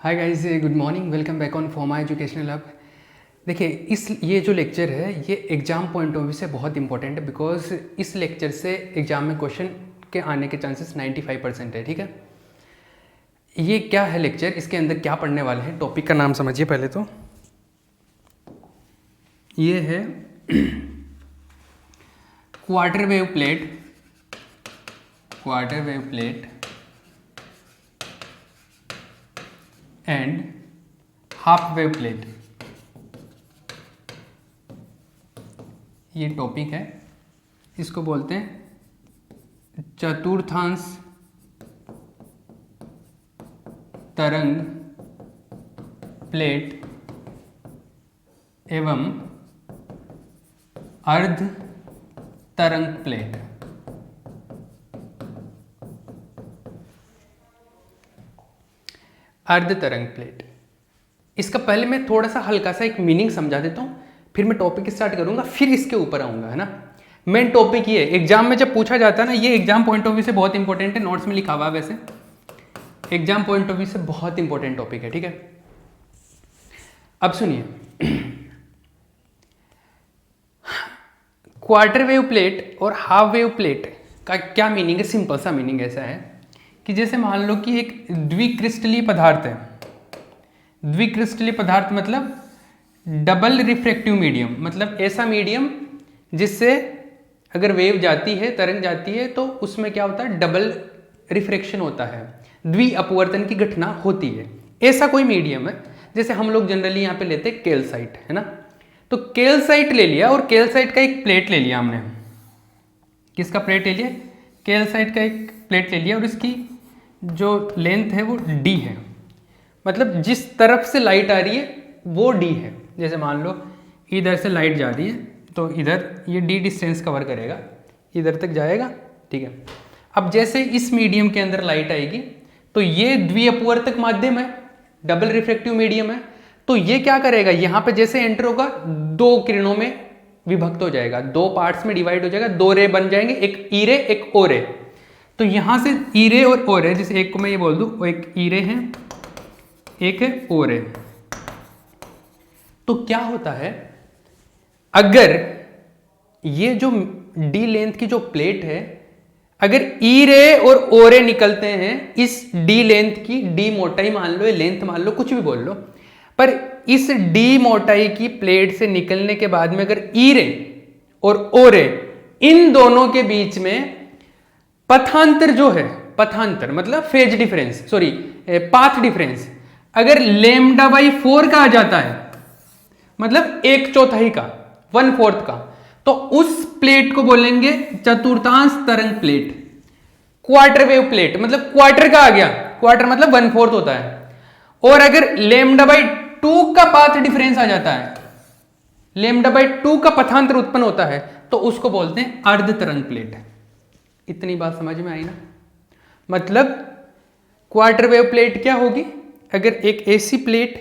Hi guys, good morning. Welcome back on फॉर्मा educational hub. देखिए, ये जो लेक्चर है ये एग्ज़ाम पॉइंट ऑफ व्यू से बहुत इंपॉर्टेंट है, बिकॉज इस लेक्चर से एग्ज़ाम में क्वेश्चन के आने के चांसेस 95% है। ठीक है, ये क्या है लेक्चर, इसके अंदर क्या पढ़ने वाले हैं, टॉपिक का नाम समझिए पहले तो। ये है quarter wave plate and half wave plate, ये टॉपिक है। इसको बोलते हैं चतुर्थांश तरंग प्लेट एवं अर्ध तरंग प्लेट। अर्ध तरंग प्लेट, इसका पहले मैं थोड़ा सा हल्का सा एक मीनिंग समझा देता हूँ, फिर मैं टॉपिक स्टार्ट करूंगा, फिर इसके ऊपर आऊंगा, है ना। मेन टॉपिक ये एग्जाम में जब पूछा जाता है ना, ये एग्जाम पॉइंट ऑफ व्यू से बहुत इंपॉर्टेंट है। नोट्स में लिखा हुआ है, वैसे एग्जाम पॉइंट ऑफ व्यू से बहुत इंपॉर्टेंट टॉपिक है। ठीक है, अब सुनिए। क्वार्टर वेव प्लेट और हाफ वेव प्लेट का क्या मीनिंग है? सिंपल सा मीनिंग ऐसा है कि जैसे मान लो कि एक द्विक्रिस्टलीय पदार्थ है। द्विक्रिस्टलीय पदार्थ मतलब डबल रिफ्रैक्टिव मीडियम, मतलब ऐसा मीडियम जिससे अगर वेव जाती है, तरंग जाती है, तो उसमें क्या होता है, डबल रिफ्रैक्शन होता है, द्वि अपवर्तन की घटना होती है। ऐसा कोई मीडियम है, जैसे हम लोग जनरली यहाँ पे लेते हैं कैल्साइट, है ना। तो कैल्साइट ले लिया और कैल्साइट का एक प्लेट ले लिया हमने। किसका प्लेट ले लिया? कैल्साइट का एक प्लेट ले लिया और इसकी जो लेंथ है वो d है, मतलब जिस तरफ से लाइट आ रही है वो d है। जैसे मान लो इधर से लाइट जा रही है तो इधर ये d डिस्टेंस कवर करेगा, इधर तक जाएगा। ठीक है, अब जैसे इस मीडियम के अंदर लाइट आएगी तो ये द्विअपवर्तक माध्यम है, डबल रिफ्रैक्टिव मीडियम है, तो ये क्या करेगा, यहाँ पे जैसे एंटर होगा दो किरणों में विभक्त हो जाएगा, दो पार्ट्स में डिवाइड हो जाएगा, दो रे बन जाएंगे, एक ई रे एक ओ रे। तो यहां से ई रे और ओ रे, जैसे एक को मैं ये बोल दूं, वो एक ई रे है, एक है ओ रे। तो क्या होता है, अगर ये जो डी लेंथ की जो प्लेट है, अगर ई रे और ओ रे निकलते हैं इस डी लेंथ की, डी मोटाई मान लो, लेंथ मान लो, कुछ भी बोल लो, पर इस डी मोटाई की प्लेट से निकलने के बाद में अगर ई रे और ओ रे, इन दोनों के बीच में पथांतर जो है, पथांतर मतलब phase difference, sorry path difference, अगर लेमडा बाई 4 का आ जाता है, मतलब 1/4 का, 1/4 का, तो उस प्लेट को बोलेंगे चतुर्थांश तरंग प्लेट। क्वार्टर वेव प्लेट मतलब क्वार्टर का आ गया, क्वार्टर मतलब 1/4 होता है। और अगर लेमडा बाई 2 का पाथ डिफरेंस आ जाता है, लेमडा बाई 2 का पथांतर उत्पन्न होता है, तो उसको बोलते हैं अर्ध तरंग प्लेट। इतनी बात समझ में आई ना। मतलब क्वार्टर वेव प्लेट क्या होगी, अगर एक ऐसी प्लेट,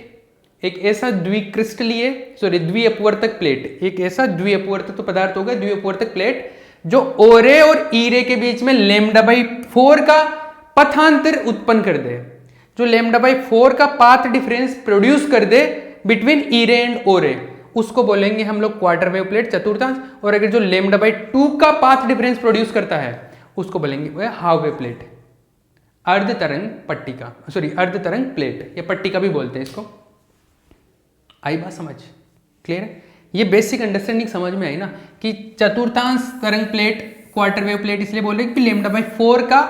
एक ऐसा द्विक्रिस्टलीय, सॉरी द्विअपवर्तक प्लेट, एक ऐसा द्विअपवर्तक तो पदार्थ होगा, द्विअपवर्तक प्लेट जो ओ रे और ई रे के बीच में लेमडा बाई 4 का पथांतर उत्पन्न कर दे, जो लेमडा बाई 4 का पाथ डिफरेंस प्रोड्यूस कर दे बिटवीन ई रे एंड ओ रे, उसको बोलेंगे हम लोग क्वार्टर वेव प्लेट, चतुर्थांश। और अगर जो लेमडा बाई 2 का पाथ डिफरेंस प्रोड्यूस करता है उसको बोलेंगे वह हाफ वेव प्लेट, अर्ध तरंग पट्टिका, सॉरी अर्ध तरंग प्लेट या पट्टिका भी बोलते हैं इसको। आई बात समझ? क्लियर है? ये बेसिक अंडरस्टैंडिंग समझ में आई ना, कि चतुर्थांश तरंग प्लेट, क्वार्टर वेव प्लेट इसलिए बोल रहे हैं कि लेमडा बाई 4 का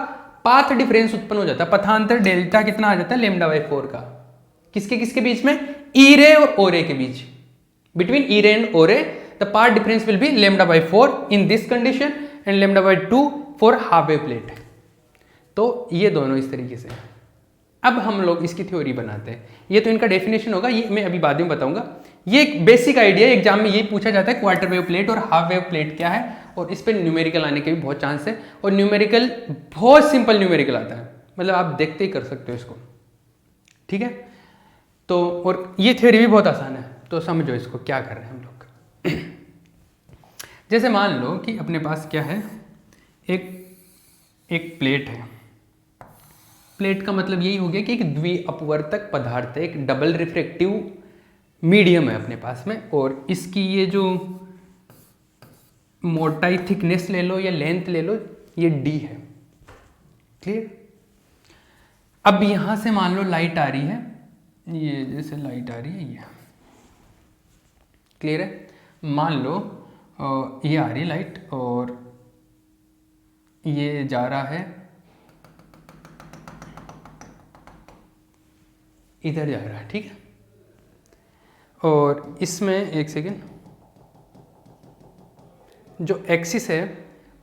पाथ डिफरेंस उत्पन्न हो जाता है, पथांतर डेल्टा कितना आ जाता है, लेमडा बाई 4 का। किसके किसके बीच में? ई रे और ओ रे के बीच, बिटवीन ई रे एंड ओ रे the path difference will be lambda by 4 in this condition and lambda by 2 for half wave plate. तो ये दोनों इस तरीके से। अब हम लोग इसकी थ्योरी बनाते हैं। ये तो इनका डेफिनेशन होगा, ये मैं अभी बाद में बताऊंगा। ये एक बेसिक आइडिया, एग्जाम में यही पूछा जाता है, क्वार्टर वेव प्लेट और हाफ वेव प्लेट क्या है, और इस पर न्यूमेरिकल आने के भी बहुत चांस है। और न्यूमेरिकल बहुत सिंपल न्यूमेरिकल आता है, मतलब आप देखते ही कर सकते हो इसको। ठीक है, तो और ये थ्योरी भी बहुत आसान है, तो समझो इसको क्या कर रहे हैं हम लोग। जैसे मान लो कि अपने पास क्या है, एक प्लेट है, प्लेट का मतलब यही हो गया कि एक द्विअपवर्तक पदार्थ है, एक डबल रिफ्रेक्टिव मीडियम है अपने पास में, और इसकी ये जो मोटाई, थिकनेस ले लो या लेंथ ले लो, ये d है। क्लियर? अब यहां से मान लो लाइट आ रही है, ये जैसे लाइट आ रही है, ये क्लियर है। मान लो ये आ रही है लाइट और ये जा रहा है, इधर जा रहा है, ठीक है। और इसमें एक सेकेंड, जो एक्सिस है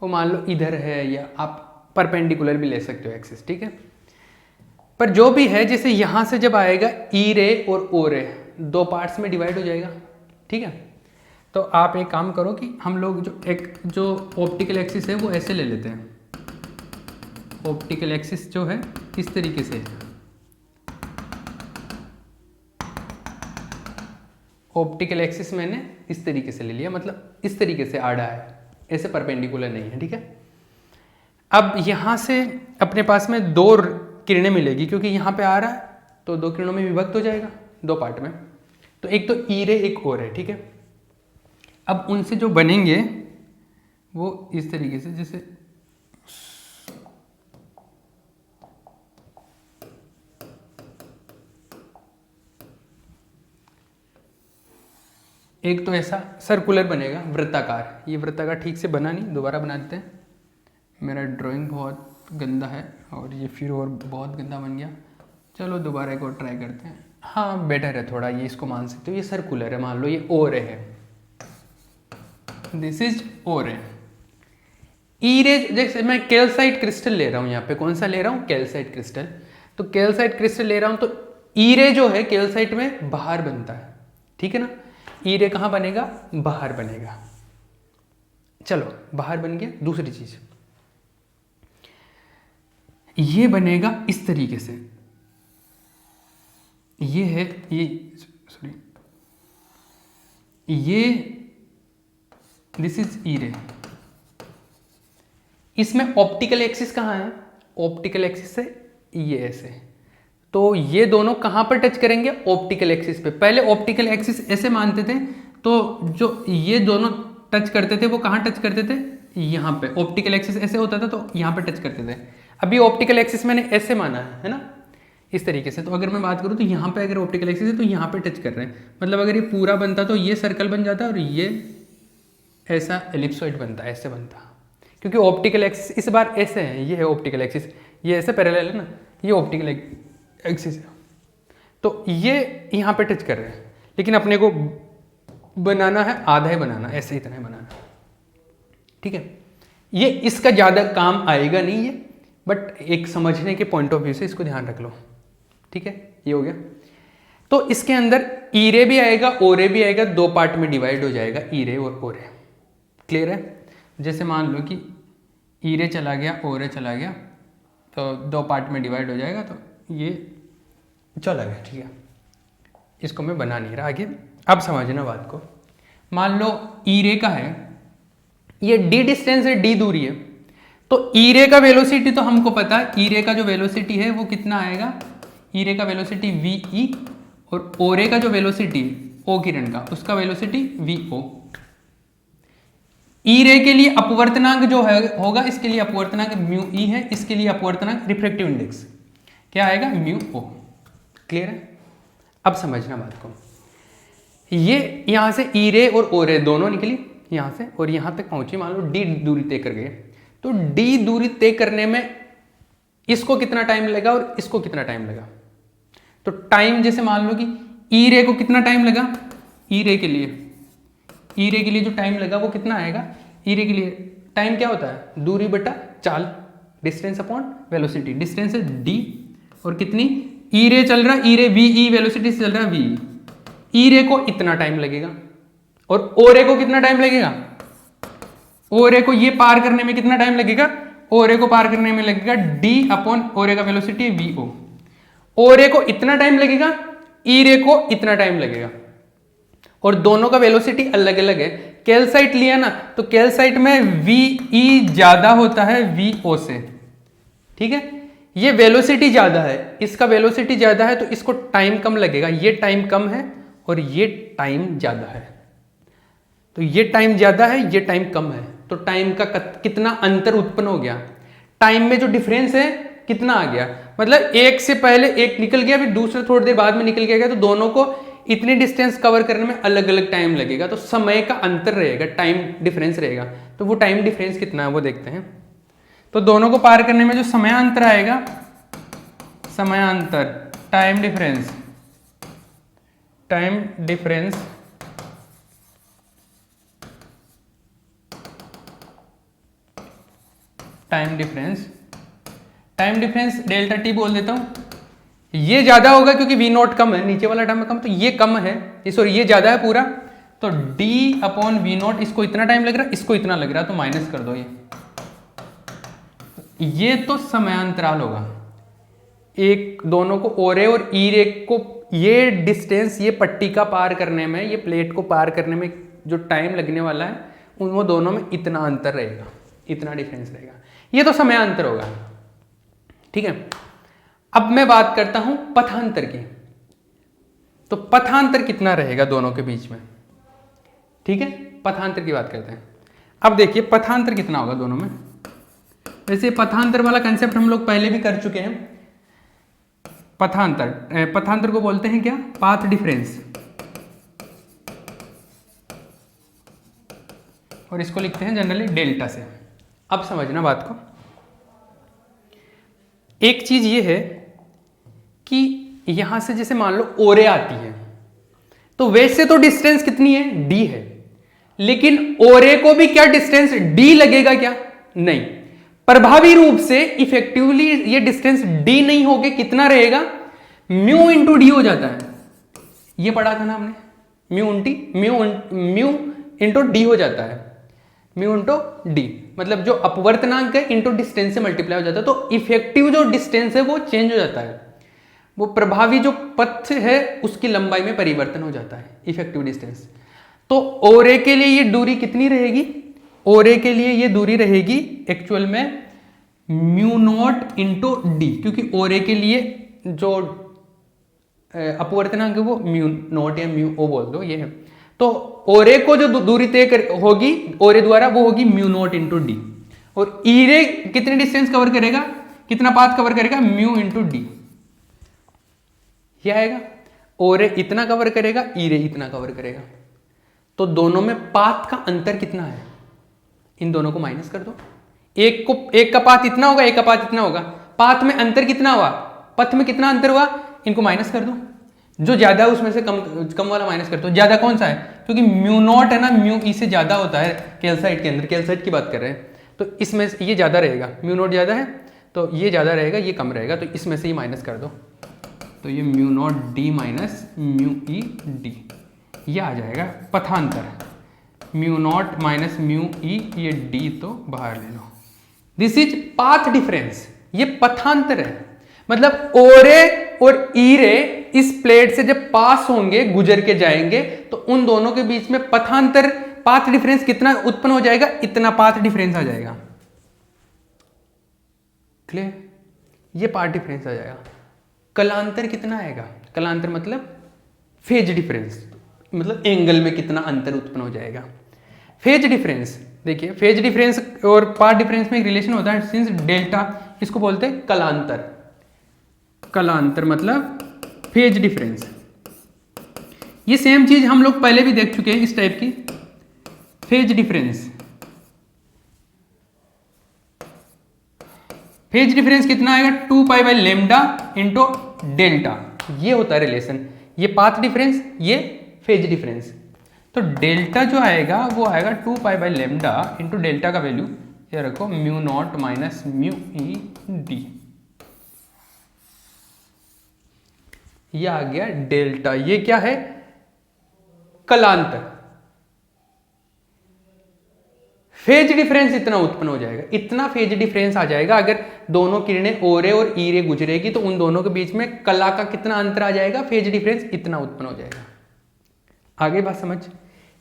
वो मान लो इधर है, या आप परपेंडिकुलर भी ले सकते हो एक्सिस, ठीक है। पर जो भी है, जैसे यहाँ से जब आएगा ई रे और ओ रे दो पार्ट्स में डिवाइड हो जाएगा, ठीक है। तो आप एक काम करो कि हम लोग जो ऑप्टिकल एक्सिस है वो ऐसे ले लेते हैं। ऑप्टिकल एक्सिस जो है इस तरीके से, ऑप्टिकल एक्सिस मैंने इस तरीके से ले लिया, मतलब इस तरीके से आड़ा है, ऐसे परपेंडिकुलर नहीं है, ठीक है। अब यहाँ से अपने पास में दो किरणें मिलेगी, क्योंकि यहाँ पे आ रहा है तो दो किरणों में विभक्त हो जाएगा, दो पार्ट में। तो एक तो ई रे, एक ओ रे, ठीक है। अब उनसे जो बनेंगे वो इस तरीके से, जैसे एक तो ऐसा सर्कुलर बनेगा, वृत्ताकार। ये वृत्ताकार ठीक से बना नहीं, दोबारा बना देते हैं। मेरा ड्राइंग बहुत गंदा है और ये फिर और बहुत गंदा बन गया। चलो दोबारा एक और ट्राई करते हैं। हाँ बेटर है थोड़ा, ये इसको मान सकते हो। ये सर्कुलर है, मान लो ये ओ रे है, दिस इज ओ रे। ई रे, जैसे मैं कैल्साइट क्रिस्टल ले रहा हूँ, यहाँ पे कौन सा ले रहा हूँ, कैल्साइट क्रिस्टल। तो कैल्साइट क्रिस्टल ले रहा हूँ तो ई रे जो है कैल्साइट में बाहर बनता है, ठीक है ना। ई रे कहाँ बनेगा, बाहर बनेगा। चलो बाहर बन गया। दूसरी चीज ये बनेगा इस तरीके से, ये है, ये सॉरी, ये दिस इज ई रे। इसमें ऑप्टिकल एक्सिस कहाँ है, ऑप्टिकल एक्सिस से ये ऐसे, तो ये दोनों कहाँ पर टच करेंगे, ऑप्टिकल एक्सिस पे। पहले ऑप्टिकल एक्सिस ऐसे मानते थे, तो जो ये दोनों टच करते थे वो कहाँ टच करते थे, यहाँ पे। ऑप्टिकल एक्सिस ऐसे होता था तो यहाँ पे टच करते थे। अभी ऑप्टिकल एक्सिस मैंने ऐसे माना है ना, इस तरीके से। तो अगर मैं बात करूँ तो यहाँ पे अगर ऑप्टिकल एक्सिस है तो यहाँ पे टच कर रहे हैं, मतलब अगर ये पूरा बनता तो ये सर्कल बन जाता और ये ऐसा एलिप्सॉइड बनता, ऐसे बनता। क्योंकि ऑप्टिकल एक्सिस इस बार ऐसे है, ये है ऑप्टिकल एक्सिस, ये ऐसे पैरेलल है ना, ये ऑप्टिकल एक्सिस है, तो ये यहाँ पे टच कर रहे हैं। लेकिन अपने को बनाना है आधा ही बनाना, ऐसे इतना ही बनाना, ठीक है। ये इसका ज़्यादा काम आएगा नहीं ये, बट एक समझने के पॉइंट ऑफ व्यू से इसको ध्यान रख लो, ठीक है। ये हो गया। तो इसके अंदर ई रे भी आएगा, ओ रे भी आएगा, दो पार्ट में डिवाइड हो जाएगा ई रे और ओ रे। क्लियर है। जैसे मान लो कि ई रे चला गया, ओ रे चला गया, तो दो पार्ट में डिवाइड हो जाएगा, तो ये चला गया, ठीक है। इसको मैं बना नहीं रहा आगे, अब समझना बात को। मान लो ई रे का है, ये डी डिस्टेंस है, डी दूरी है, तो ई रे का वेलोसिटी तो हमको पता है, ई रे का जो वेलोसिटी है वो कितना आएगा, ई रे का वेलोसिटी वी ई, और ओ रे का जो वेलोसिटी ओ किरण का, उसका वेलोसिटी वी ओ। ई रे के लिए अपवर्तनांक जो है होगा, इसके लिए अपवर्तनांक म्यू ई है, इसके लिए अपवर्तनांक रिफ्रैक्टिव इंडेक्स क्या आएगा, म्यू ओ। क्लियर है। अब समझना बात को। ये यहां से ई रे और ओ रे दोनों निकली यहां से और यहां तक पहुंची, मान लो डी दूरी तय कर गए। तो डी दूरी तय करने में इसको कितना टाइम लगा और इसको कितना टाइम लगा। तो टाइम जैसे मान लो कि ई रे को कितना टाइम लगा, ई रे के लिए जो टाइम लगा वो कितना आएगा। ई रे के लिए टाइम क्या होता है, दूरी बटा चाल, डिस्टेंस अपॉन वेलोसिटी। डिस्टेंस है डी और कितनी, ई रे चल रहा है, ई रे वी ई वेलोसिटी से चल रहा है वी। ई रे को इतना टाइम लगेगा और ओ रे को कितना टाइम लगेगा, ओ रे को ये पार करने में कितना टाइम लगेगा, ओ रे को पार करने में लगेगा डी अपॉन ओ रे का वेलोसिटी वी ओ। ओ रे को इतना टाइम लगेगा, ई रे को इतना टाइम लगेगा, और दोनों का वेलोसिटी अलग अलग है। कैल्साइट लिया ना, तो कैल्साइट में वी ई ज्यादा होता है वी ओ से, ठीक है। ये वेलोसिटी ज़्यादा है, इसका वेलोसिटी ज़्यादा है तो इसको टाइम कम लगेगा, ये टाइम कम है और ये टाइम ज़्यादा है। तो ये टाइम ज़्यादा है, ये टाइम कम है, तो टाइम का कितना अंतर उत्पन्न हो गया, टाइम में जो डिफरेंस है कितना आ गया, मतलब एक से पहले एक निकल गया फिर दूसरा थोड़ी देर बाद में निकल गया, तो दोनों को इतनी डिस्टेंस कवर करने में अलग अलग टाइम लगेगा, तो समय का अंतर रहेगा, टाइम डिफरेंस रहेगा। तो वो टाइम डिफरेंस कितना है वो देखते हैं। तो दोनों को पार करने में जो समयांतर आएगा, समयांतर time difference, time difference time difference delta T बोल देता हूं। ये ज्यादा होगा क्योंकि वी नॉट कम है, नीचे वाला टर्म कम, तो ये कम है, सॉरी ये ज्यादा है पूरा, तो d अपॉन वी नॉट, इसको इतना टाइम लग रहा है, इसको इतना लग रहा है, तो माइनस कर दो ये तो समयांतराल होगा। एक दोनों को ओरे और ई रे को ये डिस्टेंस, ये पट्टी का पार करने में, ये प्लेट को पार करने में जो टाइम लगने वाला है वो दोनों में इतना अंतर रहेगा, इतना डिफरेंस रहेगा, ये तो समयांतर होगा। ठीक है, अब मैं बात करता हूं पथांतर की। तो पथांतर कितना रहेगा दोनों के बीच में, ठीक है, पथांतर की बात करते हैं। अब देखिए पथांतर कितना होगा दोनों में। वैसे पथांतर वाला कंसेप्ट हम लोग पहले भी कर चुके हैं। पथांतर को बोलते हैं क्या, पाथ डिफरेंस, और इसको लिखते हैं जनरली डेल्टा से। अब समझना बात को, एक चीज ये है कि यहां से जैसे मान लो ओरे आती है, तो वैसे तो डिस्टेंस कितनी है, d है, लेकिन ओरे को भी क्या डिस्टेंस d लगेगा क्या, नहीं, प्रभावी रूप से इफेक्टिवली ये डिस्टेंस d नहीं होके कितना रहेगा, म्यू इंटू डी हो जाता है। ये पढ़ा था ना हमने, म्यू इंटू डी हो जाता है, म्यू इंटू डी, मतलब जो अपवर्तनांक है इंटू डिस्टेंस से मल्टीप्लाई हो जाता है, तो इफेक्टिव जो डिस्टेंस है वो चेंज हो जाता है, वो प्रभावी जो पथ है उसकी लंबाई में परिवर्तन हो जाता है, इफेक्टिव डिस्टेंस। तो ओरे के लिए ये दूरी कितनी रहेगी, ओरे के लिए ये दूरी रहेगी एक्चुअल में म्यू नॉट इंटू डी, क्योंकि ओरे के लिए जो अपवर्तनांक है वो म्यू नॉट या म्यू ओ बोल दो, ये है। तो ओरे को जो दूरी तय होगी ओरे द्वारा वो होगी म्यू नॉट इंटू डी, और ई रे कितनी डिस्टेंस कवर करेगा, कितना पाथ कवर करेगा, म्यू इंटू डी, ये आएगा। ओरे इतना कवर करेगा, ई रे इतना कवर करेगा, तो दोनों में पाथ का अंतर कितना है, इन दोनों को माइनस कर दो, एक का पाथ इतना होगा, एक का पाथ इतना होगा, पाथ में अंतर कितना हुआ, पथ में कितना अंतर हुआ, इनको माइनस कर दो, जो ज्यादा है उसमें से कम वाला माइनस कर दो। ज्यादा कौन सा है, क्योंकि म्यू नॉट है ना, म्यू ई से ज्यादा होता है कैल्साइट के अंदर, कैल्साइट की बात कर रहे हैं, तो इसमें से ये ज्यादा रहेगा, म्यू नॉट ज्यादा है तो ये ज्यादा रहेगा, ये कम रहेगा, तो इसमें से ही माइनस कर दो, तो ये mu naught D minus mu E D, ये आ जाएगा पथांतर, mu naught minus mu E, ये डी तो बाहर ले लो, दिस इज पाथ डिफरेंस, ये पथांतर है। मतलब ओरे और ई रे इस प्लेट से जब पास होंगे, गुजर के जाएंगे, तो उन दोनों के बीच में पथांतर, पाथ डिफरेंस कितना उत्पन्न हो जाएगा, इतना पाथ डिफरेंस आ जाएगा, क्लियर, ये पाथ डिफरेंस आ जाएगा। कलांतर कितना आएगा, कलांतर मतलब फेज डिफरेंस, मतलब एंगल में कितना अंतर उत्पन्न हो जाएगा। फेज डिफरेंस, देखिए फेज डिफरेंस और पाथ डिफरेंस में एक रिलेशन होता है, सिंस डेल्टा, इसको बोलते हैं कलांतर, कलांतर मतलब फेज डिफरेंस। ये सेम चीज हम लोग पहले भी देख चुके हैं इस टाइप की, फेज डिफरेंस। फेज डिफरेंस कितना आएगा, 2 pi by lambda into delta, ये होता है रिलेशन, ये पाथ डिफरेंस, ये फेज डिफरेंस। तो डेल्टा जो आएगा वो आएगा 2 pi by lambda into delta का वैल्यू ये रखो mu naught minus mu E D, ये आ गया डेल्टा। ये क्या है, कलांतर। फेज डिफरेंस इतना उत्पन्न हो जाएगा, इतना फेज डिफरेंस आ जाएगा अगर दोनों किरणें ओरे और ई रे गुजरेगी तो उन दोनों के बीच में कला का कितना अंतर आ जाएगा, फेज डिफरेंस इतना उत्पन्न हो जाएगा। आगे बात समझ,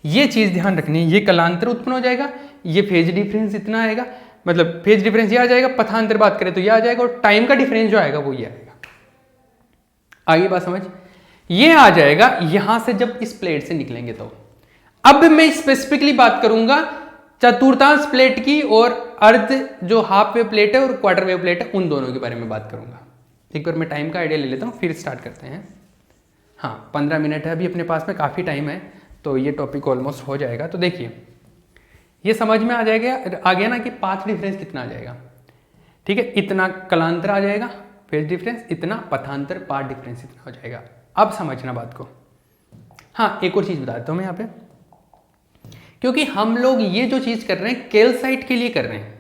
ये चीज ध्यान रखनी है, ये कलांतर उत्पन्न हो जाएगा, ये फेज डिफरेंस इतना आएगा, मतलब फेज डिफरेंस ये आ जाएगा, पथांतर बात करें तो ये आ जाएगा, और टाइम का डिफरेंस जो आएगा वो ये आएगा। आगे बात समझ, ये आ जाएगा यहां से जब इस प्लेट से निकलेंगे तो। अब मैं स्पेसिफिकली बात करूंगा चतुर्थांश प्लेट की, और अर्ध जो हाफ वेव प्लेट है और क्वार्टर वेव प्लेट है उन दोनों के बारे में बात करूंगा। एक बार मैं टाइम का आइडिया ले लेता हूं, फिर स्टार्ट करते हैं। हाँ 15 मिनट है अभी अपने पास में, काफ़ी टाइम है, तो ये टॉपिक ऑलमोस्ट हो जाएगा। तो देखिए ये समझ में आ गया ना कि पाथ डिफरेंस कितना आ जाएगा। ठीक है, इतना कलांतर आ जाएगा फेज डिफरेंस, इतना पथांतर पाथ डिफरेंस इतना हो जाएगा। अब समझना बात को। हाँ एक और चीज़ बता देता हूँ मैं यहाँ पे, क्योंकि हम लोग ये जो चीज़ कर रहे हैं कैल्साइट के लिए कर रहे हैं।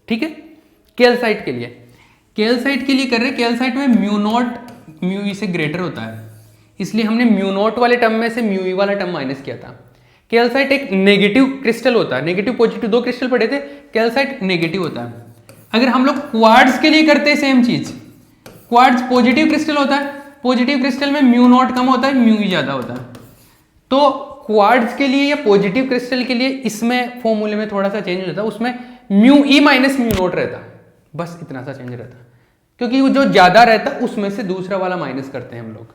ठीक है, कैल्साइट के लिए कर रहे हैं। कैल्साइट में म्यू नॉट म्यू ई से ग्रेटर होता है, इसलिए हमने म्यू नॉट वाले टर्म में से म्यू ई वाला टर्म माइनस किया था। कैल्साइट एक नेगेटिव क्रिस्टल होता है, नेगेटिव पॉजिटिव दो क्रिस्टल पढ़े थे, कैल्साइट नेगेटिव होता है। अगर हम लोग क्वार्ट्ज के लिए करते हैं सेम चीज, क्वार्ट्ज पॉजिटिव क्रिस्टल होता है, पॉजिटिव क्रिस्टल में म्यू नॉट कम होता है, म्यू ई ज्यादा होता है। तो क्वार्ट्ज के लिए या पॉजिटिव क्रिस्टल के लिए इसमें फॉर्मूले में थोड़ा सा चेंज हो जाता है, उसमें mu E minus mu not रहता, बस इतना सा चेंज रहता, क्योंकि वो जो ज्यादा रहता उसमें से दूसरा वाला माइनस करते हैं हम लोग।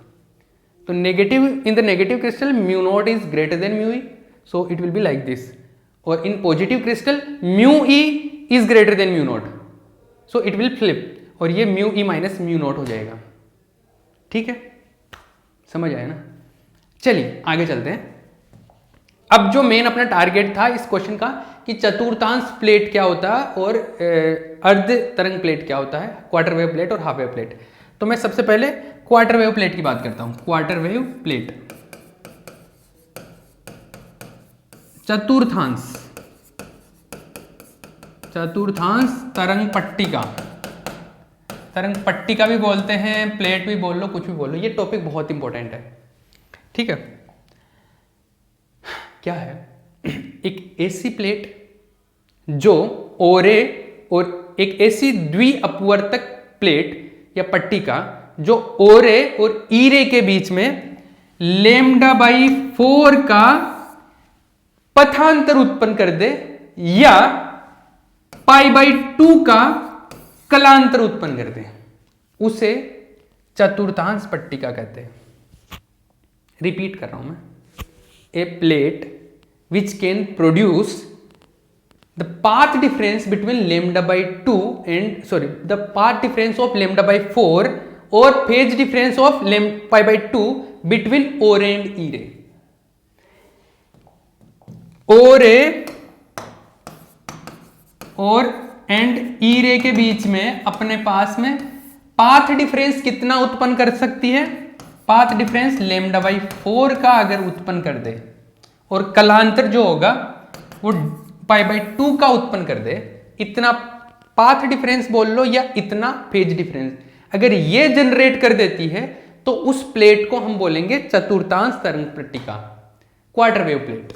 तो negative, in the negative crystal mu naught is greater than mu E, so it will be like this, और in positive crystal mu E is greater than mu naught, so it will flip, और ये mu E minus mu naught हो जाएगा। ठीक है, समझ आया ना। चलिए आगे चलते हैं। अब जो मेन अपना टारगेट था इस क्वेश्चन का कि चतुर्थांश प्लेट क्या होता है और अर्ध तरंग प्लेट क्या होता है, क्वार्टर वेव प्लेट और हाफ वेव प्लेट। तो मैं सबसे पहले क्वार्टर वेव प्लेट की बात करता हूं। क्वार्टर वेव प्लेट, चतुर्थांश तरंग पट्टिका, तरंग पट्टिका भी बोलते हैं, प्लेट भी बोल लो, कुछ भी बोल लो, ये टॉपिक बहुत इंपॉर्टेंट है। ठीक है, क्या है, एक ऐसी प्लेट जो ओरे, और एक ऐसी द्विअपवर्तक प्लेट या पट्टिका जो ओरे और ईरे के बीच में λ/4 का पथांतर उत्पन्न कर दे, या π/2 का कलांतर उत्पन्न कर दे, उसे चतुर्थांश पट्टिका कहते हैं। रिपीट कर रहा हूं मैं, a plate which can produce the path difference between λ/2 and the path difference of λ/4 or phase difference of π/2 between ore and ire. ore और एंड ईरे के बीच में अपने पास में पाथ डिफरेंस कितना उत्पन्न कर सकती है, पाथ डिफरेंस λ/4 का अगर उत्पन्न कर दे, और कलांतर जो होगा वो π/2 का उत्पन्न कर दे, इतना पाथ डिफरेंस बोल लो या इतना फेज डिफरेंस अगर ये जनरेट कर देती है, तो उस प्लेट को हम बोलेंगे चतुर्थांश तरंग पट्टिका, क्वार्टर वेव प्लेट।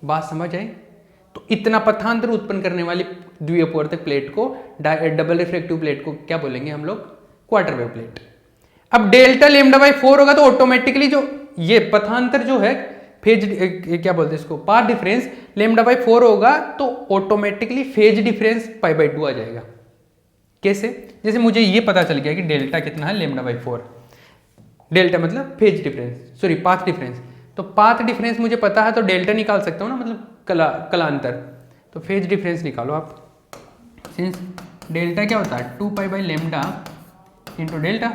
बात समझ आई। तो इतना पथांतर उत्पन्न करने वाली द्विअपवर्तक प्लेट को, डबल रिफ्रैक्टिव प्लेट को क्या बोलेंगे हम लोग, क्वार्टर वेव प्लेट। अब डेल्टा λ/4 होगा तो ऑटोमेटिकली जो ये पथांतर जो है फेज, क्या बोलते हैं इसको, पाथ डिफरेंस λ/4 होगा, तो ऑटोमेटिकली फेज डिफरेंस π/2 आ जाएगा। कैसे, जैसे मुझे ये पता चल गया कि डेल्टा कितना है λ/4, डेल्टा मतलब phase difference, sorry path difference, तो पाथ डिफरेंस मुझे पता है तो डेल्टा निकाल सकता हूँ ना, मतलब कलांतर। तो फेज डिफरेंस निकालो आप, सिंस डेल्टा क्या होता है 2π/λ इंटू डेल्टा,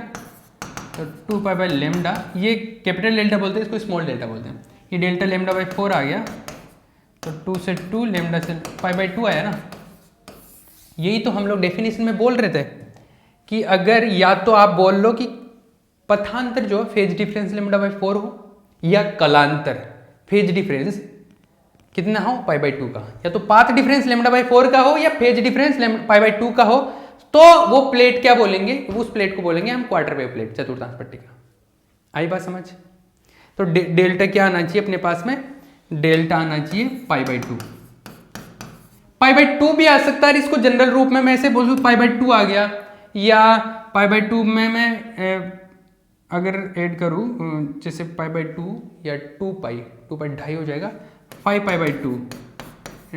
तो 2π/λ, ये कैपिटल डेल्टा बोलते हैं, इसको स्मॉल डेल्टा बोलते हैं। ये डेल्टा λ/4 आ गया, तो 2 से 2 λ से π/2 आया ना। यही तो हम लोग डेफिनेशन में बोल रहे थे कि अगर या तो आप बोल लो कि पथांतर जो फेज डिफरेंस λ/4 हो, या कलांतर फेज डिफरेंस कितना हो π/2 का, या तो पाथ डिफरेंस λ/4 का हो या फेज डिफरेंस π/2 का हो, तो वो प्लेट क्या बोलेंगे, उस प्लेट को बोलेंगे हम क्वार्टर वेव प्लेट, चतुर्थांश पट्टिका। आई बात समझ। तो डेल्टा क्या आना चाहिए अपने पास में, डेल्टा आना चाहिए π/2। π/2 भी आ सकता है, इसको जनरल रूप में मैं ऐसे बोलूँ π/2 आ गया, या π/2 में मैं अगर ऐड करूँ जैसे π/2 या 2π 2π ढाई हो जाएगा, 5π/2,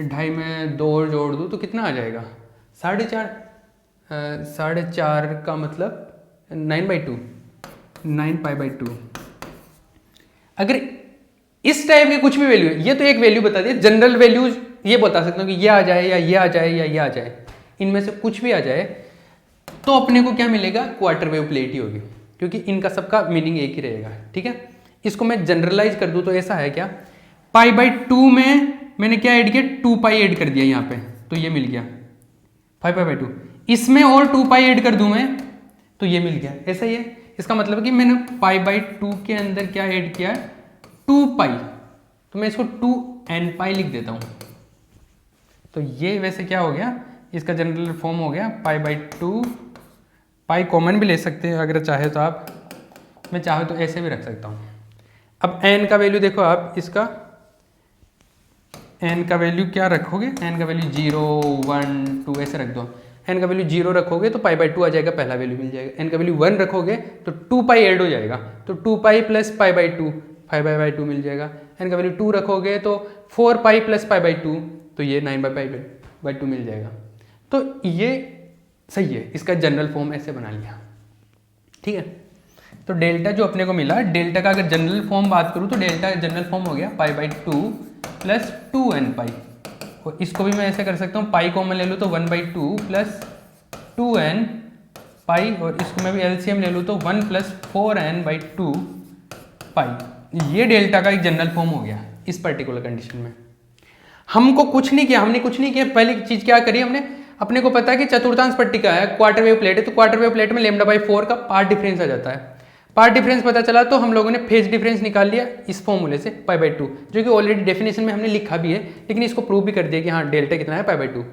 ढाई में 2 और जोड़ दूँ तो कितना आ जाएगा 4.5 का मतलब 9/2, 9π/2। अगर इस टाइप की कुछ भी वैल्यू है, ये तो एक वैल्यू बता दी, जनरल वैल्यूज ये बता सकता हूँ कि ये आ जाए या ये आ जाए या ये आ जाए, इनमें से कुछ भी आ जाए तो अपने को क्या मिलेगा, क्वार्टर वेव प्लेट ही होगी, क्योंकि इनका सबका मीनिंग एक ही रहेगा। ठीक है, इसको मैं जनरलाइज कर दूं तो ऐसा है क्या, π/2 में मैंने क्या ऐड किया, 2π ऐड कर दिया यहाँ पे, तो ये मिल गया 5π/2। इसमें और 2π ऐड कर दूं मैं तो ये मिल गया, ऐसा ही है। इसका मतलब है कि मैंने π/2 के अंदर क्या ऐड किया, 2π, तो मैं इसको 2nπ लिख देता हूँ। तो ये वैसे क्या हो गया, इसका जनरल फॉर्म हो गया π/2, पाई कॉमन भी ले सकते हैं अगर चाहे तो आप, मैं चाहे तो ऐसे भी रख सकता हूँ। अब n का वैल्यू देखो आप, इसका n का वैल्यू क्या रखोगे, n का वैल्यू 0, 1, 2 ऐसे रख दो। n का वैल्यू 0 रखोगे तो π/2 आ जाएगा, पहला वैल्यू मिल जाएगा। n का वैल्यू 1 रखोगे तो 2π ऐड हो जाएगा, तो 2π प्लस π/2, 5/2 मिल जाएगा। n का वैल्यू 2 रखोगे तो 4π प्लस π/2, तो ये 9/2 मिल जाएगा। तो ये सही है, इसका जनरल फॉर्म ऐसे बना लिया। ठीक है, तो डेल्टा जो अपने को मिला, डेल्टा का अगर जनरल फॉर्म बात करूँ तो डेल्टा जनरल फॉर्म हो गया π/2 प्लस 2nπ, और इसको भी मैं ऐसे कर सकता हूँ, पाई कॉमन ले लूँ तो 1/2 प्लस 2nπ, और इसको मैं भी एलसीएम ले लूँ तो 1 प्लस 4n/2 पाई। ये डेल्टा का एक जनरल फॉर्म हो गया इस पर्टिकुलर कंडीशन में। हमको कुछ नहीं किया, हमने कुछ नहीं किया, पहली चीज क्या करी हमने, अपने को पता है कि चतुर्थांश पट्टिका है, क्वार्टर वेव प्लेट है, तो क्वार्टर वेव प्लेट में λ/4 का पार्ट डिफरेंस आ जाता है। पार्ट डिफरेंस पता चला तो हम लोगों ने फेज डिफरेंस निकाल लिया इस फॉर्मूले से π/2, जो कि ऑलरेडी डेफिनेशन में हमने लिखा भी है, लेकिन इसको प्रूव भी कर दिया कि हाँ डेल्टा कितना है π/2।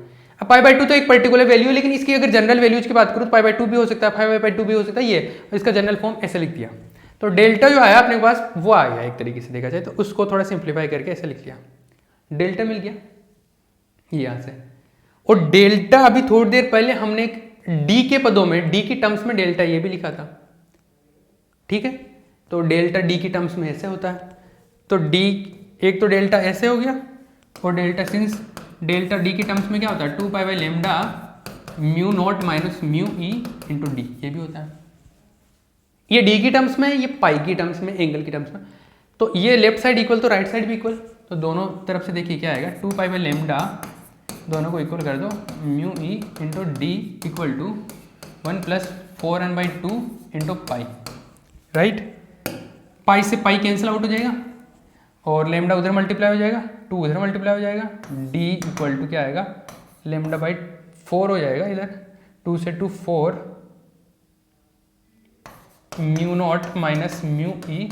अब π/2 तो एक पर्टिकुलर वैल्यू है, लेकिन इसकी अगर जनरल वैल्यूज की बात करूँ तो π/2 भी हो सकता है, 5/2 भी हो सकता है, ये इसका जनरल फॉर्म ऐसे लिख दिया। तो डेल्टा जो आया अपने पास वो आ गया, एक तरीके से देखा जाए तो उसको थोड़ा सिंप्लीफाई करके ऐसे लिख लिया, डेल्टा मिल गया यहाँ से। और डेल्टा अभी थोड़ी देर पहले हमने डी के पदों में, डी की टर्म्स में डेल्टा ये भी लिखा था। ठीक है, तो डेल्टा डी की टर्म्स में ऐसे होता है, तो डी एक तो डेल्टा ऐसे हो गया, और डेल्टा सिंस डेल्टा डी की टर्म्स में क्या होता है, 2π/λ μ0 माइनस μe इंटू डी, ये भी होता है। ये डी की टर्म्स में, ये पाई की टर्म्स में, एंगल की टर्म्स में। तो ये लेफ्ट साइड इक्वल तो राइट साइड भी इक्वल, तो दोनों तरफ से देखिए क्या आएगा, 2π/λ दोनों को इक्वल कर दो, μe into D equal to 1 plus 4n/2 into pi, right. Pi से पाई कैंसिल आउट हो जाएगा, और लेमडा उधर मल्टीप्लाई हो जाएगा, 2 उधर मल्टीप्लाई हो जाएगा, डी इक्वल टू क्या आएगा, λ/4 हो जाएगा इधर, 2 से 2 4 μ0 माइनस μe,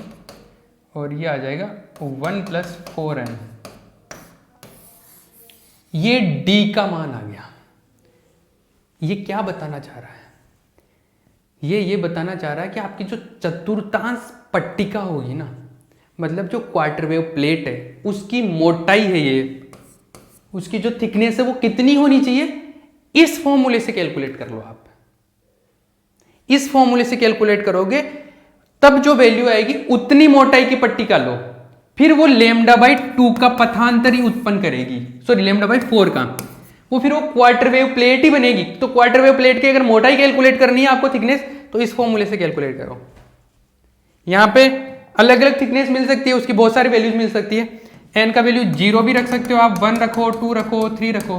और ये आ जाएगा 1 प्लस 4n। ये डी का मान आ गया। ये क्या बताना चाह रहा है, ये बताना चाह रहा है कि आपकी जो चतुर्थांश पट्टिका होगी ना, मतलब जो क्वार्टर वेव प्लेट है उसकी मोटाई है ये, उसकी जो थिकनेस है वो कितनी होनी चाहिए, इस फॉर्मूले से कैलकुलेट कर लो आप। इस फॉर्मूले से कैलकुलेट करोगे तब जो वैल्यू आएगी उतनी मोटाई की पट्टिका लो, फिर वो λ/2 का पथांतर ही उत्पन्न करेगी, सॉरी λ/4 का, वो फिर वो क्वार्टर वेव प्लेट ही बनेगी। तो क्वार्टर वेव प्लेट की अगर मोटाई कैलकुलेट करनी है आपको, थिकनेस, तो इस फॉर्मूले से कैलकुलेट करो। यहाँ पे अलग अलग थिकनेस मिल सकती है, उसकी बहुत सारी वैल्यूज मिल सकती है। n का वैल्यू 0 भी रख सकते हो आप, 1 रखो, 2 रखो, 3 रखो,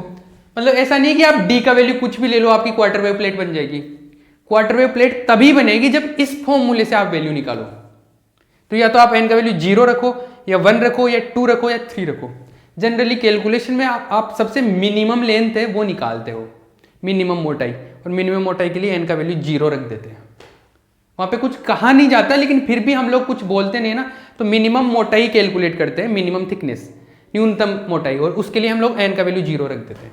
मतलब ऐसा नहीं कि आप d का वैल्यू कुछ भी ले लो आपकी क्वार्टर वेव प्लेट बन जाएगी। क्वार्टर वेव प्लेट तभी बनेगी जब इस फॉर्मूले से आप वैल्यू निकालो। तो या तो आप n का वैल्यू 0 रखो, या 1 रखो, या 2 रखो, या 3 रखो। जनरली कैलकुलेशन में आप सबसे मिनिमम लेंथ है वो निकालते हो, मिनिमम मोटाई, और मिनिमम मोटाई के लिए n का वैल्यू 0 रख देते हैं। वहां पे कुछ कहा नहीं जाता, लेकिन फिर भी हम लोग कुछ बोलते नहीं ना, तो मिनिमम मोटाई कैलकुलेट करते हैं, मिनिमम थिकनेस, न्यूनतम मोटाई, और उसके लिए हम लोग n का वैल्यू 0 रख देते हैं।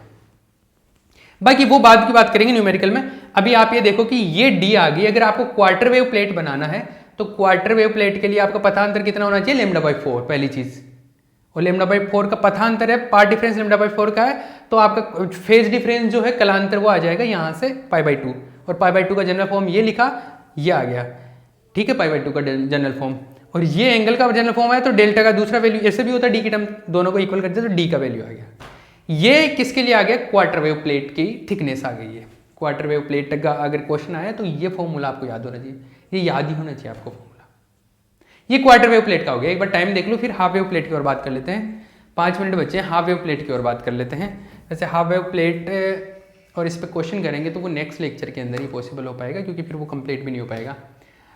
बाकी वो बाद की बात करेंगे न्यूमेरिकल में। अभी आप ये देखो कि ये d आ गई। अगर आपको क्वार्टर वेव प्लेट बनाना है तो क्वार्टर वेव प्लेट के लिए आपका पथांतर कितना होना चाहिए, λ/4 पहली चीज, और λ/4 का पथांतर है, पार्ट डिफरेंस λ/4 का है, तो आपका फेज डिफरेंस जो है कलांतर वो आ जाएगा यहाँ से π/2, और π/2 का जनरल फॉर्म ये लिखा, ये आ गया। ठीक है, π/2 का जनरल फॉर्म, और ये एंगल का जनरल फॉर्म है, तो डेल्टा का दूसरा वैल्यू ऐसे भी होता है डी की टर्म, दोनों को इक्वल कर दिया तो डी का वैल्यू आ गया। ये किसके लिए आ गया, क्वार्टर वेव प्लेट की थिकनेस आ गई है। क्वार्टर वेव प्लेट का अगर क्वेश्चन आया तो ये फॉर्मूला आपको याद होना चाहिए, ये याद ही होना चाहिए आपको फॉर्मूला। ये क्वार्टर वेव प्लेट का हो गया। एक बार टाइम देख लो, फिर हाफ वेव प्लेट की ओर बात कर लेते हैं। 5 मिनट बचे हैं, हाफ वेव प्लेट की ओर बात कर लेते हैं। वैसे हाफ वेव प्लेट और इस पर क्वेश्चन करेंगे तो वो नेक्स्ट लेक्चर के अंदर ही पॉसिबल हो पाएगा, क्योंकि फिर वो कंप्लीट भी नहीं हो पाएगा।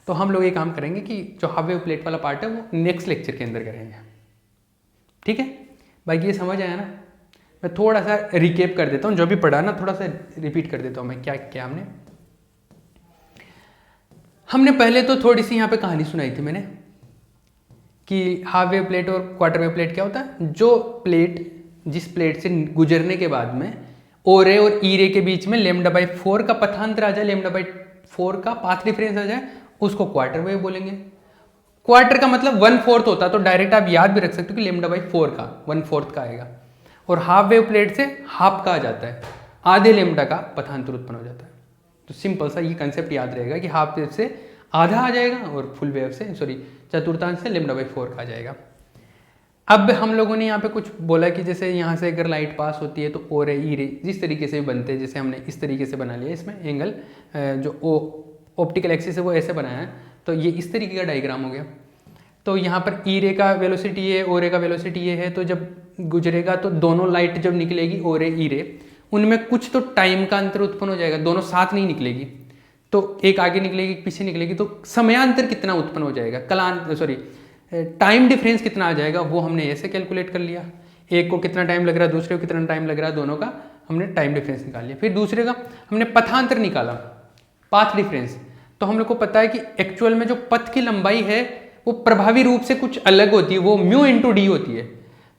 तो हम लोग ये काम करेंगे कि जो हाफ वेव प्लेट वाला पार्ट है वो नेक्स्ट लेक्चर के अंदर करेंगे, ठीक है। बाकी ये समझ आया ना? मैं थोड़ा सा रिकेप कर देता हूँ, जो भी पढ़ा ना थोड़ा सा रिपीट कर देता हूँ मैं, क्या क्या हमने पहले तो थोड़ी सी यहाँ पे कहानी सुनाई थी मैंने कि हाफ वेव प्लेट और क्वार्टर वेव प्लेट क्या होता है। जो प्लेट, जिस प्लेट से गुजरने के बाद में ओ रे और ई रे के बीच में λ/4 का पथांतर आ जाए, λ/4 का पाथ डिफरेंस आ जाए, उसको क्वार्टर वेव बोलेंगे। क्वार्टर का मतलब 1/4 होता है, तो डायरेक्ट आप याद भी रख सकते हो कि λ/4 का 1/4 का आएगा। और हाफ वेव प्लेट से हाफ का आ जाता है, आधे लेमडा का पथांतर उत्पन्न हो जाता है। तो सिंपल सा ये कंसेप्ट याद रहेगा कि हाफ वेव से आधा आ जाएगा और फुल वेव से चतुर्थांश से λ/4 का आ जाएगा। अब हम लोगों ने यहाँ पे कुछ बोला कि जैसे यहाँ से अगर लाइट पास होती है तो ओ रे ई रे जिस तरीके से भी बनते हैं, जैसे हमने इस तरीके से बना लिया, इसमें एंगल जो ऑप्टिकल एक्सिस है वो ऐसे बनाया है, तो ये इस तरीके का डायग्राम हो गया। तो यहाँ पर ई रे का वेलोसिटी ये, ओ रे का वेलोसिटी ये है, तो जब गुजरेगा तो दोनों लाइट जब निकलेगी ओ रे ई रे, उनमें कुछ तो टाइम का अंतर उत्पन्न हो जाएगा, दोनों साथ नहीं निकलेगी, तो एक आगे निकलेगी एक पीछे निकलेगी, तो समयांतर कितना उत्पन्न हो जाएगा, टाइम डिफरेंस कितना आ जाएगा वो हमने ऐसे कैलकुलेट कर लिया। एक को कितना टाइम लग रहा है, दूसरे को कितना टाइम लग रहा है, दोनों का हमने टाइम डिफरेंस निकाल लिया। फिर दूसरे का हमने पथांतर निकाला, पाथ डिफरेंस। तो हम लोग को पता है कि एक्चुअल में जो पथ की लंबाई है वो प्रभावी रूप से कुछ अलग होती है, वो म्यू इंटू डी होती है।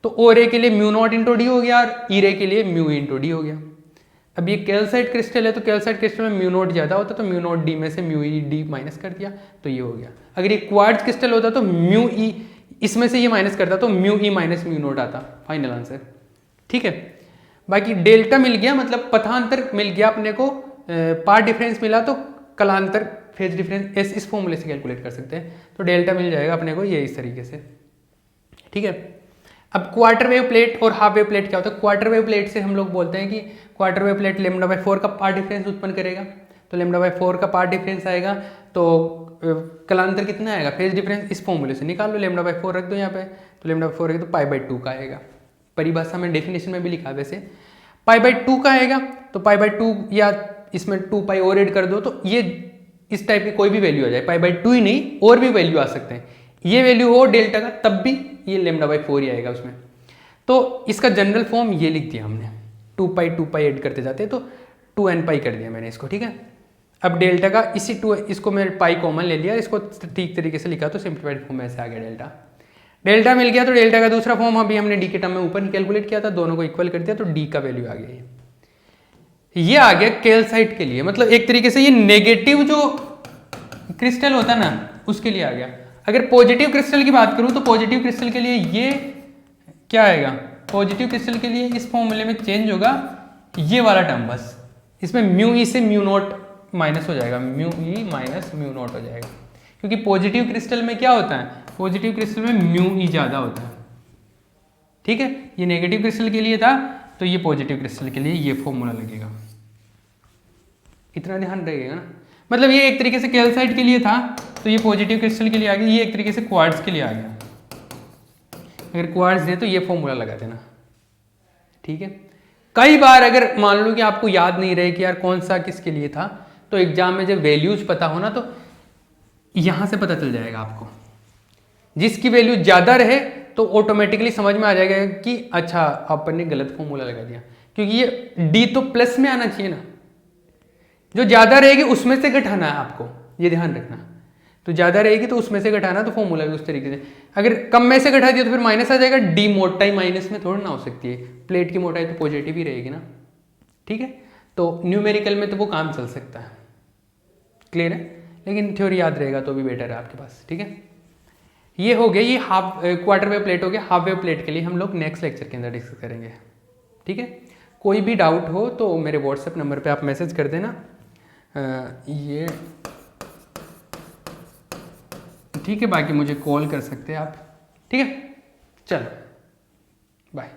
तो ओ रे के लिए म्यू नॉट इंटू डी हो गया और ई रे के लिए म्यू इंटू डी हो गया। अब ये कैल्साइट क्रिस्टल है, तो कैल्साइट क्रिस्टल में म्यू नॉट ज़्यादा होता, तो म्यू नॉट डी में से म्यू ई डी माइनस कर दिया, तो ये हो गया। अगर ये क्वार्ट्ज क्रिस्टल होता तो म्यू ई इसमें से ये माइनस करता तो mu E minus mu not आता, फाइनल आंसर, ठीक है। बाकी डेल्टा मिल गया, मतलब पथांतर मिल गया अपने को, पाथ डिफरेंस मिला तो कलांतर फेज डिफरेंस इस फॉर्मूले से कैलकुलेट कर सकते हैं। तो डेल्टा मिल जाएगा अपने को ये इस तरीके से, ठीक है। अब क्वार्टर वेव प्लेट और हाफ वेव प्लेट क्या होता है। क्वार्टर वेव प्लेट से हम लोग बोलते हैं कि क्वार्टर वेव प्लेट λ/4 का पाथ डिफरेंस उत्पन्न करेगा, तो λ/4 का पाथ डिफरेंस आएगा, तो कलांतर कितना आएगा, फेज डिफरेंस इस फॉर्मूले से निकाल लो, λ/4 रख दो यहाँ पे, तो λ/4 है तो π/2 का आएगा। परिभाषा में डेफिनेशन में भी लिखा वैसे π/2 का आएगा, तो π/2 या इसमें 2π और ऐड कर दो, तो ये इस टाइप की कोई भी वैल्यू आ जाए, π/2 ही नहीं और भी वैल्यू आ सकते हैं। ये वैल्यू हो डेल्टा का तब भी ये λ/4 ही आएगा उसमें। तो इसका जनरल फॉर्म ये लिख दिया हमने, 2π ऐड करते जाते हैं तो 2nπ कर दिया मैंने इसको, ठीक है। अब डेल्टा का इसको मैं पाई कॉमन ले लिया, इसको ठीक तरीके से लिखा तो सिंप्लीफाइड फॉर्म में ऐसे आ गया डेल्टा मिल गया। तो डेल्टा का दूसरा फॉर्म अभी हमने डी के टर्म में ऊपर ही कैलकुलेट किया था, दोनों को इक्वल कर दिया तो डी का वैल्यू आ गया। ये आ गया कैल्साइट के लिए, मतलब एक तरीके से ये नेगेटिव जो क्रिस्टल होता है ना उसके लिए आ गया। अगर पॉजिटिव क्रिस्टल की बात करूं तो पॉजिटिव क्रिस्टल के लिए ये क्या आएगा, पॉजिटिव क्रिस्टल के लिए इस फॉर्मूले में चेंज होगा ये वाला टर्म, बस इसमें म्यू ई से म्यू नॉट माइनस हो जाएगा, mu E minus mu naught हो जाएगा, क्योंकि पॉजिटिव क्रिस्टल में क्या होता है, पॉजिटिव क्रिस्टल में म्यू ई ज़्यादा होता है, ठीक है। ये नेगेटिव क्रिस्टल के लिए था, तो ये पॉजिटिव क्रिस्टल के लिए ये फॉर्मूला लगेगा, इतना ध्यान रहेगा ना। मतलब ये एक तरीके से कैल्साइट के लिए था तो ये पॉजिटिव क्रिस्टल के लिए आ गया, ये एक तरीके से क्वार्ट्ज के लिए आ गया। अगर क्वार्ट्ज दे तो ये फॉर्मूला लगा देना, ठीक है। कई बार अगर मान लो कि आपको याद नहीं रहे कि यार कौन सा किसके लिए था, तो एग्जाम में जब वैल्यूज पता हो ना तो यहां से पता चल जाएगा आपको। जिसकी वैल्यू ज्यादा रहे तो ऑटोमेटिकली समझ में आ जाएगा कि अच्छा अपन ने गलत फॉर्मूला लगा दिया, क्योंकि ये डी तो प्लस में आना चाहिए ना, जो ज्यादा रहेगी उसमें से घटाना है आपको, ये ध्यान रखना। तो ज्यादा रहेगी तो उसमें से घटाना, तो फॉर्मूला भी उस तरीके से। अगर कम में से घटा दिया तो फिर माइनस आ जाएगा, डी मोटाई माइनस में थोड़ी ना हो सकती है, प्लेट की मोटाई तो पॉजिटिव ही रहेगी ना, ठीक है। तो न्यूमेरिकल में तो वो काम चल सकता है, क्लियर है। लेकिन थ्योरी याद रहेगा तो भी बेटर है आपके पास, ठीक है। ये हो गया, ये हाफ क्वार्टर वेव प्लेट हो गया। हाफ वेव प्लेट के लिए हम लोग नेक्स्ट लेक्चर के अंदर डिस्कस करेंगे, ठीक है। कोई भी डाउट हो तो मेरे व्हाट्सएप नंबर पे आप मैसेज कर देना, ये ठीक है। बाकी मुझे कॉल कर सकते हैं आप, ठीक है। चलो बाय।